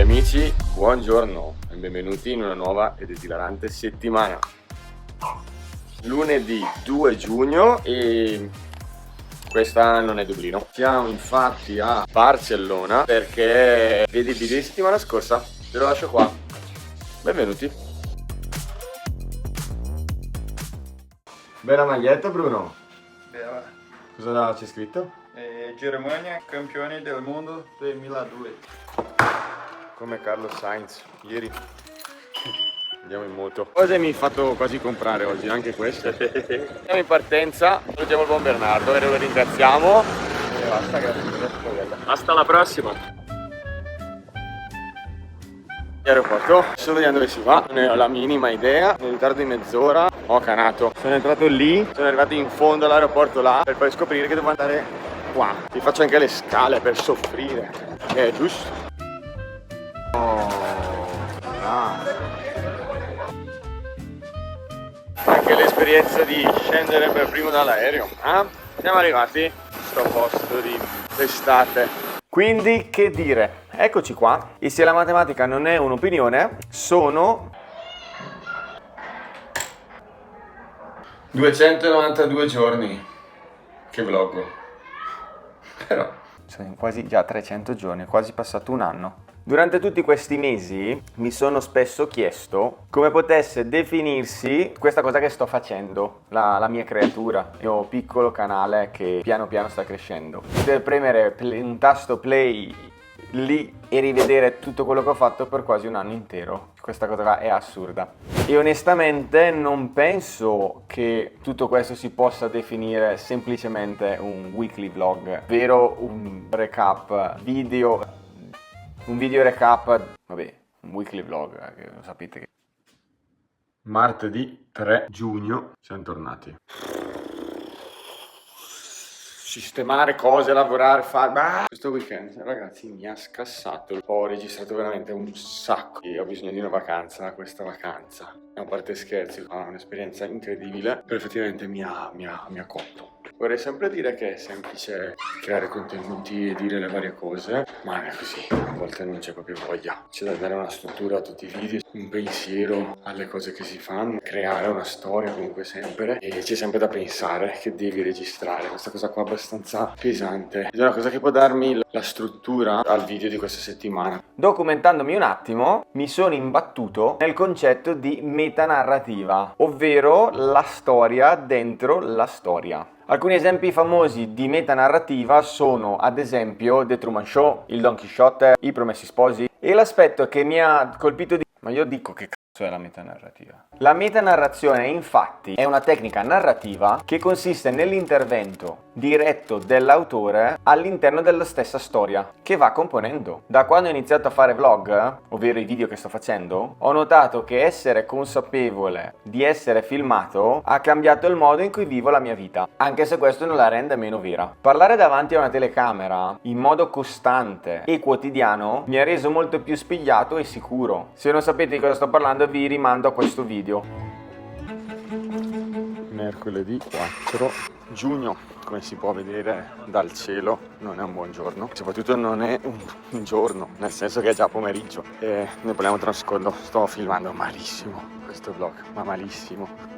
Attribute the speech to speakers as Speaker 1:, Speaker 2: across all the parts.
Speaker 1: amici, buongiorno e benvenuti in una nuova ed esilarante settimana. Lunedì 2 giugno e questa non è Dublino. Siamo infatti a Barcellona perché vedi il video di settimana scorsa? Te lo lascio qua. Benvenuti. Bella maglietta, Bruno.
Speaker 2: Bella.
Speaker 1: Cosa c'è scritto?
Speaker 2: Germania campione del mondo 2002.
Speaker 1: Come Carlos Sainz ieri. Andiamo in moto. Cosa mi hai fatto quasi comprare oggi? Anche questo. Siamo in partenza. Salutiamo il buon Bernardo e lo ringraziamo. E basta, grazie. Hasta la prossima. Aeroporto, sto vedendo dove si va, non ne ho la minima idea, in ritardo di mezz'ora, ho canato. Sono entrato lì, sono arrivato in fondo all'aeroporto là, per poi scoprire che devo andare qua. Ti faccio anche le scale per soffrire, è giusto? Oh, anche l'esperienza di scendere per primo dall'aereo, Siamo arrivati a questo posto di estate. Quindi che dire, eccoci qua, e se la matematica non è un'opinione, sono 292 giorni, che vlog, però sono quasi già 300 giorni, è quasi passato un anno. Durante tutti questi mesi mi sono spesso chiesto come potesse definirsi questa cosa che sto facendo, la mia creatura, il mio piccolo canale che piano piano sta crescendo. Per premere un tasto play lì e rivedere tutto quello che ho fatto per quasi un anno intero. Questa cosa qua è assurda. E onestamente non penso che tutto questo si possa definire semplicemente un weekly vlog, ovvero un recap video. Un video recap, vabbè, un weekly vlog, che lo sapete che... Martedì 3 giugno siamo tornati. Sistemare cose, lavorare, fare... Questo weekend, ragazzi, mi ha scassato. Ho registrato veramente un sacco e ho bisogno di una vacanza, questa vacanza. A parte scherzi, è un'esperienza incredibile, però effettivamente mi ha cotto. Vorrei sempre dire che è semplice creare contenuti e dire le varie cose, ma non è così, a volte non c'è proprio voglia. C'è da dare una struttura a tutti i video, un pensiero alle cose che si fanno, creare una storia comunque sempre, e c'è sempre da pensare che devi registrare. Questa cosa qua è abbastanza pesante, ed è una cosa che può darmi la struttura al video di questa settimana. Documentandomi un attimo, mi sono imbattuto nel concetto di metanarrativa, ovvero la storia dentro la storia. Alcuni esempi famosi di metanarrativa sono ad esempio The Truman Show, il Don Chisciotte, I Promessi Sposi, e l'aspetto che mi ha colpito di... Ma io dico che cazzo è la metanarrativa? La metanarrazione infatti è una tecnica narrativa che consiste nell'intervento diretto dell'autore all'interno della stessa storia che va componendo. Da quando ho iniziato a fare vlog, ovvero i video che sto facendo, ho notato che essere consapevole di essere filmato ha cambiato il modo in cui vivo la mia vita, anche se questo non la rende meno vera. Parlare davanti a una telecamera in modo costante e quotidiano mi ha reso molto più spigliato e sicuro. Se non sapete di cosa sto parlando vi rimando a questo video. Mercoledì 4 giugno, come si può vedere dal cielo, non è un buon giorno, soprattutto non è un giorno, nel senso che è già pomeriggio e ne parliamo tra un secondo. Sto filmando malissimo questo vlog, ma malissimo.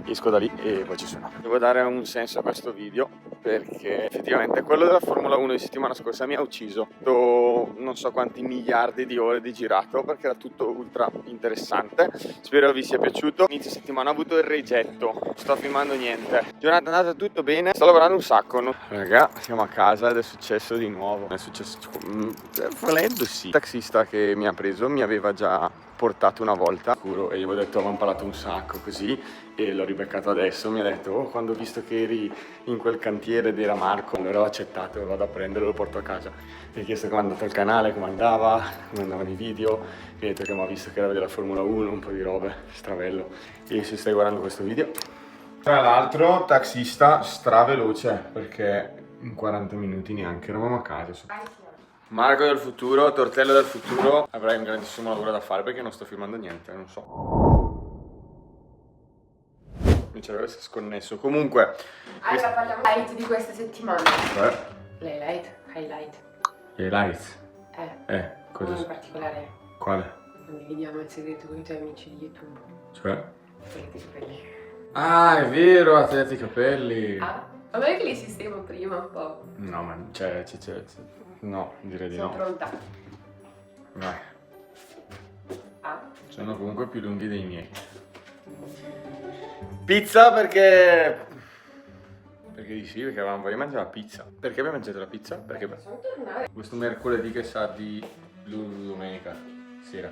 Speaker 1: Esco da lì e poi ci sono. Devo dare un senso a questo video perché effettivamente quello della Formula 1 di settimana scorsa mi ha ucciso. Non so quanti miliardi di ore di girato perché era tutto ultra interessante. Spero vi sia piaciuto. Inizio settimana ho avuto il rigetto, non sto filmando niente. Giornata è andata tutto bene, sto lavorando un sacco. Raga, siamo a casa ed è successo di nuovo. È successo volendo sì. Il taxista che mi ha preso mi aveva già portato una volta e gli avevo detto avevamo parlato un sacco così, e l'ho ribeccato adesso. Mi ha detto quando ho visto che eri in quel cantiere ed era Marco, allora ho accettato, vado a prenderlo e lo porto a casa. Mi ha chiesto come è andato il canale, come andavano i video, mi ha detto che mi ha visto che era della Formula 1, un po' di robe, stravello. E se stai guardando questo video, tra l'altro taxista straveloce perché in 40 minuti neanche eravamo a casa. Marco del futuro, Tortello del futuro, avrai un grandissimo lavoro da fare perché non sto filmando niente, non so. Mi cervello si è sconnesso. Comunque...
Speaker 3: Allora parliamo highlight di questa settimana.
Speaker 1: Beh.
Speaker 3: Le highlight.
Speaker 1: E lights. Cosa?
Speaker 3: In particolare,
Speaker 1: Quale?
Speaker 3: condividiamo il segreto con i tuoi amici di YouTube.
Speaker 1: Cioè?
Speaker 3: Tagliati i capelli.
Speaker 1: Ah, è vero, ha tagliato i capelli.
Speaker 3: Ah, vabbè che li sistemo prima un po'.
Speaker 1: No, ma c'è. No, direi di
Speaker 3: Sono
Speaker 1: no.
Speaker 3: pronta.
Speaker 1: Vai.
Speaker 3: Ah.
Speaker 1: Sono comunque più lunghi dei miei. Pizza perché... Perché di sì, perché avevamo voglia di mangiare la pizza. Perché abbiamo mangiato la pizza? Perché
Speaker 3: Possiamo tornare.
Speaker 1: questo mercoledì che sa di domenica sera.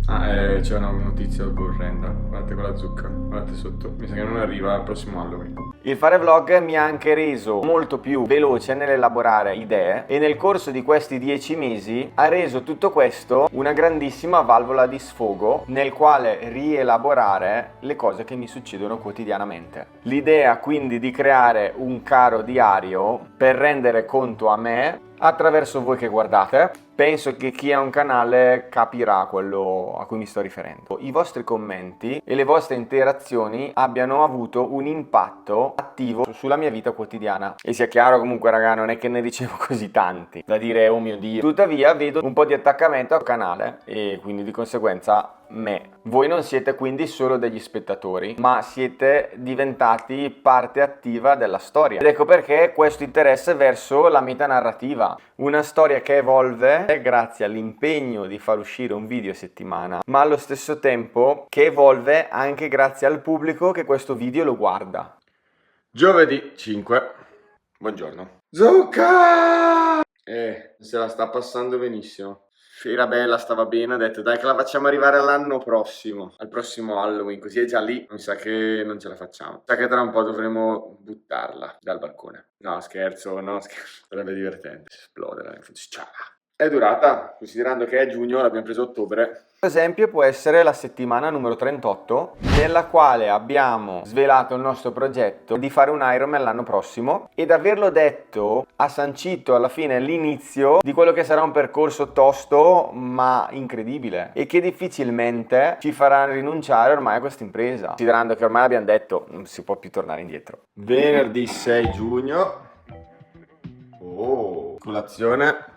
Speaker 1: C'è una notizia orrenda. Guardate con la zucca, guardate sotto. Mi sa che non arriva al prossimo Halloween. Il fare vlog mi ha anche reso molto più veloce nell'elaborare idee e nel corso di questi 10 mesi ha reso tutto questo una grandissima valvola di sfogo nel quale rielaborare le cose che mi succedono quotidianamente. L'idea quindi di creare un caro diario per rendere conto a me attraverso voi che guardate. Penso che chi ha un canale capirà quello a cui mi sto riferendo. I vostri commenti e le vostre interazioni abbiano avuto un impatto attivo sulla mia vita quotidiana. E sia chiaro comunque raga, non è che ne ricevo così tanti da dire oh mio Dio. Tuttavia vedo un po' di attaccamento al canale e quindi di conseguenza me. Voi non siete quindi solo degli spettatori, ma siete diventati parte attiva della storia. Ed ecco perché questo interesse verso la metanarrativa. Una storia che evolve grazie all'impegno di far uscire un video a settimana, ma allo stesso tempo che evolve anche grazie al pubblico che questo video lo guarda. Giovedì 5. Buongiorno. Zucca! Se la sta passando benissimo. Era bella, stava bene, ha detto dai che la facciamo arrivare all'anno prossimo, al prossimo Halloween, così è già lì, mi sa che non ce la facciamo. Mi sa che tra un po' dovremo buttarla dal balcone. No, scherzo, sarebbe divertente, esplodere. È durata, considerando che è giugno, l'abbiamo preso a ottobre. Per esempio può essere la settimana numero 38, nella quale abbiamo svelato il nostro progetto di fare un Ironman l'anno prossimo ed averlo detto ha sancito alla fine l'inizio di quello che sarà un percorso tosto ma incredibile e che difficilmente ci farà rinunciare ormai a questa impresa, considerando che ormai abbiamo detto non si può più tornare indietro. Venerdì 6 giugno, colazione,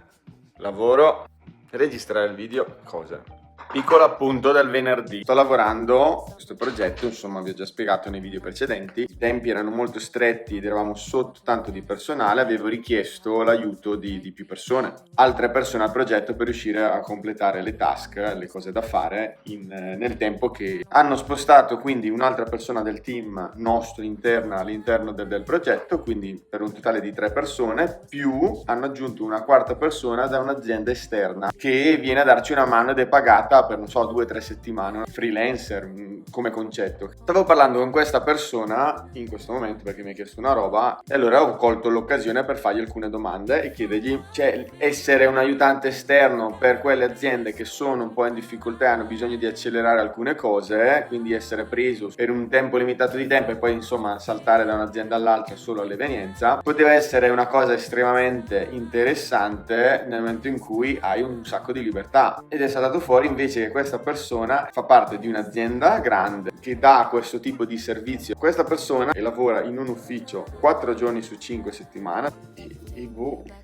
Speaker 1: lavoro, registrare il video, cose. Piccolo appunto del venerdì. Sto lavorando a questo progetto, insomma vi ho già spiegato nei video precedenti. I tempi erano molto stretti ed eravamo sotto tanto di personale, avevo richiesto l'aiuto di più persone, altre persone al progetto per riuscire a completare le task, le cose da fare nel tempo che hanno spostato quindi un'altra persona del team nostro interna all'interno del progetto, quindi per un totale di 3 persone, più hanno aggiunto una quarta persona da un'azienda esterna che viene a darci una mano ed è pagata per non so 2-3 settimane, freelancer come concetto. Stavo parlando con questa persona in questo momento perché mi ha chiesto una roba e allora ho colto l'occasione per fargli alcune domande e chiedergli, cioè essere un aiutante esterno per quelle aziende che sono un po' in difficoltà e hanno bisogno di accelerare alcune cose, quindi essere preso per un tempo limitato di tempo e poi insomma saltare da un'azienda all'altra solo all'evenienza, poteva essere una cosa estremamente interessante nel momento in cui hai un sacco di libertà. Ed è saltato fuori invece che questa persona fa parte di un'azienda grande che dà questo tipo di servizio. Questa persona lavora in un ufficio 4 giorni su 5 settimane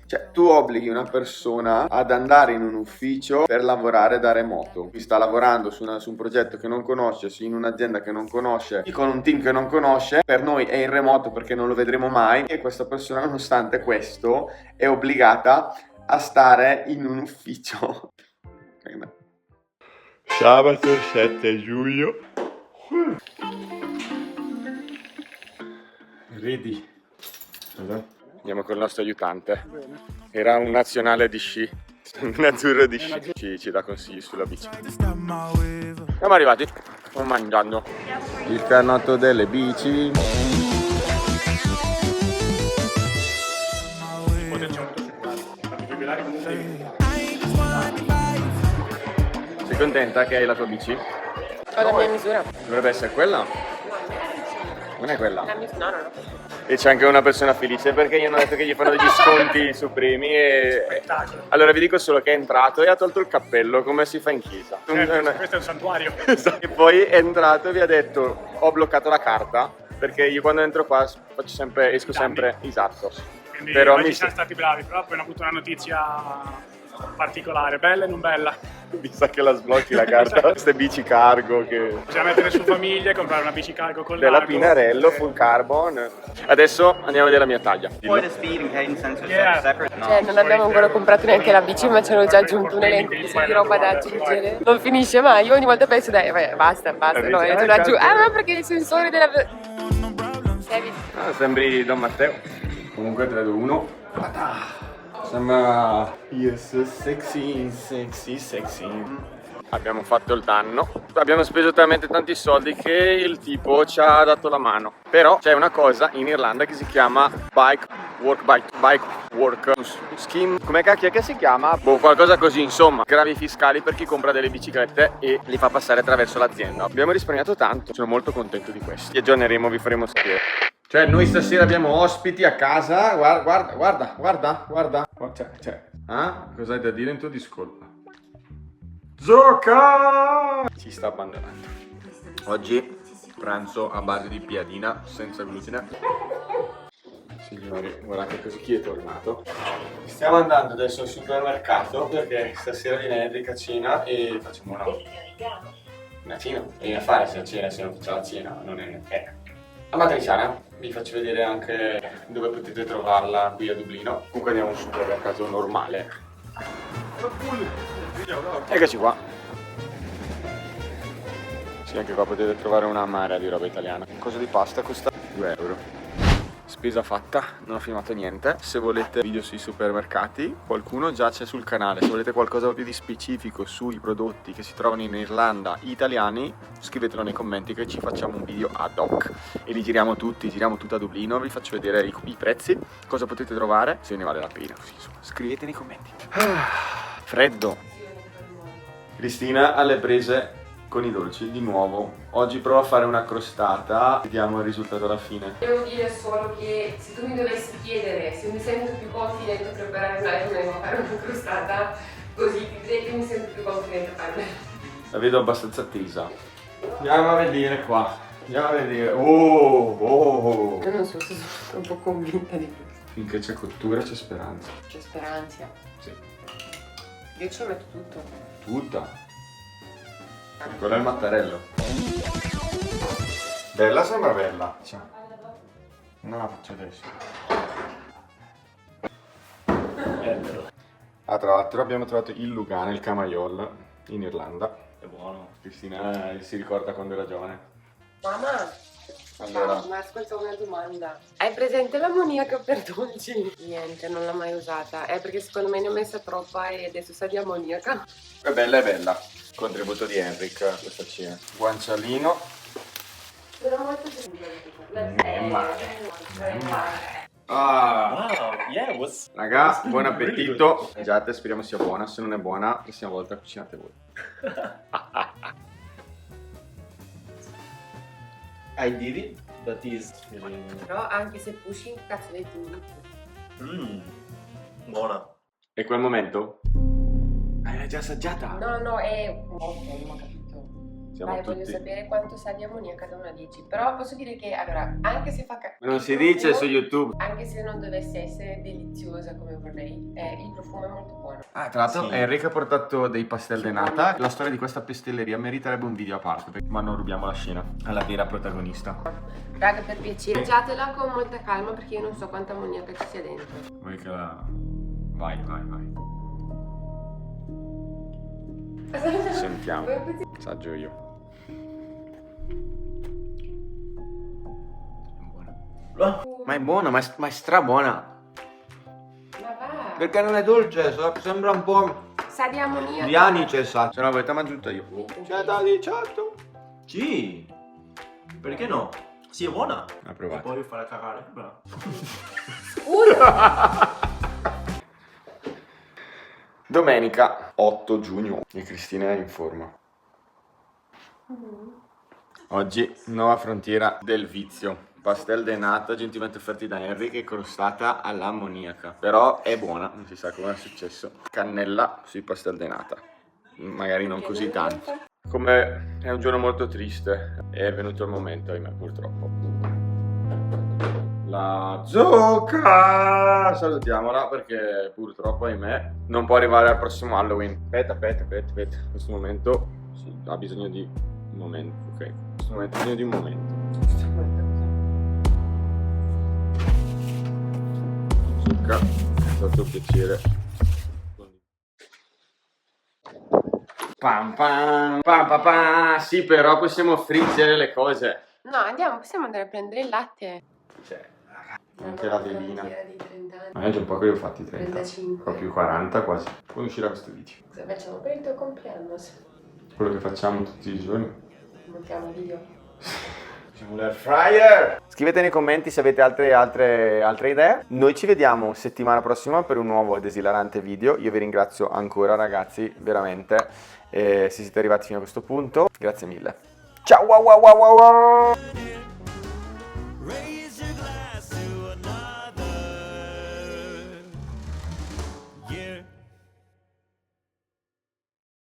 Speaker 1: cioè tu obblighi una persona ad andare in un ufficio per lavorare da remoto. Qui sta lavorando su un progetto che non conosce, in un'azienda che non conosce, con un team che non conosce. Per noi è in remoto perché non lo vedremo mai e questa persona nonostante questo è obbligata a stare in un ufficio. Sabato 7 giugno. Ready. Andiamo con il nostro aiutante. Era un nazionale di sci. Un azzurro di sci. Ci dà consigli sulla bici. Siamo arrivati. Stiamo mangiando. Il canotto delle bici. Sei contenta che hai la tua bici?
Speaker 3: Ho la mia misura.
Speaker 1: Dovrebbe essere quella? Non è quella?
Speaker 3: No.
Speaker 1: E c'è anche una persona felice perché gli hanno detto che gli fanno degli sconti su premi e... Allora vi dico solo che è entrato e ha tolto il cappello come si fa in chiesa.
Speaker 4: Questo è un santuario.
Speaker 1: E poi è entrato e vi ha detto ho bloccato la carta perché io quando entro qua esco sempre esatto.
Speaker 4: Quindi
Speaker 1: però
Speaker 4: oggi siamo stati bravi, però poi hanno avuto una notizia particolare, bella e non bella.
Speaker 1: Mi sa che la sblocchi la carta, queste bici cargo che...
Speaker 4: Bisogna mettere su famiglia e comprare una bici cargo con
Speaker 1: della
Speaker 4: largo.
Speaker 1: Pinarello, full carbon. Adesso andiamo a vedere la mia taglia.
Speaker 2: Poi the speed and cadence sensor
Speaker 4: Yeah.
Speaker 2: separate. No.
Speaker 3: Cioè, non abbiamo ancora comprato neanche la bici, ma ci hanno già aggiunto un elenco di roba da aggiungere. Non finisce mai, io ogni volta penso, dai, vai, basta, no, e ce lo aggiungo. Ah, no, perché il sensore della...
Speaker 1: Ah, sembri Don Matteo. Comunque 3, 2, 1. Sembra... Yes, sexy. Abbiamo fatto il danno. Abbiamo speso talmente tanti soldi che il tipo ci ha dato la mano. Però c'è una cosa in Irlanda che si chiama bike work scheme. Come cacchio che si chiama? Boh, qualcosa così, insomma. Gravi fiscali per chi compra delle biciclette e li fa passare attraverso l'azienda. Abbiamo risparmiato tanto, sono molto contento di questo. Vi aggiorneremo, vi faremo sapere. Cioè, noi stasera abbiamo ospiti a casa. Guarda. Cioè. Ah? Cosa hai da dire in tuo discolpa? Zucca! Ci sta abbandonando. Oggi pranzo a base di piadina senza glutine. Signori, guardate così chi è tornato. Stiamo andando adesso al supermercato perché stasera viene Enrica a cena e facciamo una cena. E a fare se la cena, se non facciamo la cena, non è. La matriciana, vi faccio vedere anche dove potete trovarla qui a Dublino. Comunque andiamo a un supermercato normale. Eccoci qua. Sì, anche qua potete trovare una marea di roba italiana. Un coso di pasta costa 2 euro. Spesa fatta, non ho filmato niente. Se volete video sui supermercati, qualcuno già c'è sul canale. Se volete qualcosa più di specifico sui prodotti che si trovano in Irlanda italiani, scrivetelo nei commenti che ci facciamo un video ad hoc. E li giriamo tutti, giriamo tutto a Dublino, vi faccio vedere i prezzi, cosa potete trovare, se ne vale la pena. Così, insomma, scrivete nei commenti. Freddo. Cristina alle prese con i dolci di nuovo. Oggi provo a fare una crostata, vediamo il risultato alla fine.
Speaker 3: Devo dire solo che se tu mi dovessi chiedere se mi sento più confidente a preparare un live o a fare una crostata, così ti direi che mi sento più confidente a farla.
Speaker 1: La vedo abbastanza tesa. Andiamo a vedere qua. Andiamo a vedere. Oh.
Speaker 3: Io non so se sono un po' convinta di questo.
Speaker 1: Finché c'è cottura c'è speranza.
Speaker 3: C'è speranza.
Speaker 1: Sì.
Speaker 3: Io ci metto tutto.
Speaker 1: Tutta. Quello è il mattarello. Bella, sembra bella. Non la faccio adesso. Ah, tra l'altro abbiamo trovato il Lugano, il Camaiol in Irlanda. È buono. Cristina si ricorda quando era giovane.
Speaker 3: Mamma,
Speaker 1: Allora.
Speaker 3: ciao, ma ascolta una domanda. Hai presente l'ammoniaca per dolci? Niente, non l'ho mai usata. È perché secondo me ne ho messa troppa e adesso sa di ammoniaca.
Speaker 1: È bella, è bella. Contributo di Enric a questa cena. Guancialino.
Speaker 3: Sono molto semplice.
Speaker 1: Ah.
Speaker 4: Wow, yeah, what's...
Speaker 1: Raga, buon appetito. Mangiate, speriamo sia buona. Se non è buona, la prossima volta cucinate voi.
Speaker 5: I did it, but is
Speaker 3: Però anche se pushing, cazzo dei tuoi.
Speaker 5: buona.
Speaker 1: E quel momento? L'hai già assaggiata?
Speaker 3: No, è un 8, non ho capito.
Speaker 1: Siamo
Speaker 3: Dai, voglio
Speaker 1: tutti.
Speaker 3: sapere quanto sa di ammoniaca da 1 a 10. Però posso dire che, allora, anche se fa
Speaker 1: Non si dice su YouTube.
Speaker 3: anche se non dovesse essere deliziosa come vorrei, il profumo è molto buono.
Speaker 1: Ah, tra l'altro
Speaker 5: Sì.
Speaker 1: Enric ha portato dei pastel de nata. La storia di questa pestelleria meriterebbe un video a parte, ma non rubiamo la scena alla vera protagonista.
Speaker 3: Raga, per piacere, mangiatela con molta calma perché io non so quanta ammoniaca ci sia dentro.
Speaker 1: Vuoi che la... Vai. Sentiamo. Assaggio io. Ma è buona, ma è strabuona.
Speaker 3: Ma va,
Speaker 1: Perché non è dolce, sembra un po'
Speaker 3: sa di ammoniaca.
Speaker 1: di anice, sa. Se no avete mangiato io. C'è da 18.
Speaker 5: Sì, perché no? Sì, è buona.
Speaker 1: Ha
Speaker 5: E
Speaker 1: provato.
Speaker 5: poi fare cagare. Bravo.
Speaker 1: Domenica 8 giugno e Cristina è in forma. Oggi nuova frontiera del vizio. Pastel de nata gentilmente offerti da Enric e crostata all'ammoniaca. Però è buona, non si sa come è successo. Cannella sui pastel de nata. Magari non così tanto. Come è un giorno molto triste, è venuto il momento, ahimè, purtroppo. la zucca. Salutiamola perché purtroppo, ahimè, non può arrivare al prossimo Halloween. Aspetta. In questo momento sì, ha bisogno di un momento, ok? In questo momento ha bisogno di un momento. Zucca, è stato un piacere. Pam pam, pam pam pam. Sì, però possiamo friggere le cose.
Speaker 3: No, andiamo, possiamo andare a prendere il latte.
Speaker 1: Cioè, anche la velina.
Speaker 3: Di 30 anni.
Speaker 1: Ma è già un po' che li ho fatti 30.
Speaker 3: 35.
Speaker 1: Proprio 40 quasi. Quando uscirà questo video?
Speaker 3: Cosa facciamo per il tuo compleanno?
Speaker 1: Quello che facciamo tutti i giorni.
Speaker 3: Montiamo il video.
Speaker 1: Facciamo l'air fryer! Scrivete nei commenti se avete altre idee. Noi ci vediamo settimana prossima per un nuovo ed esilarante video. Io vi ringrazio ancora ragazzi, veramente. Se siete arrivati fino a questo punto, grazie mille. Ciao! Wow.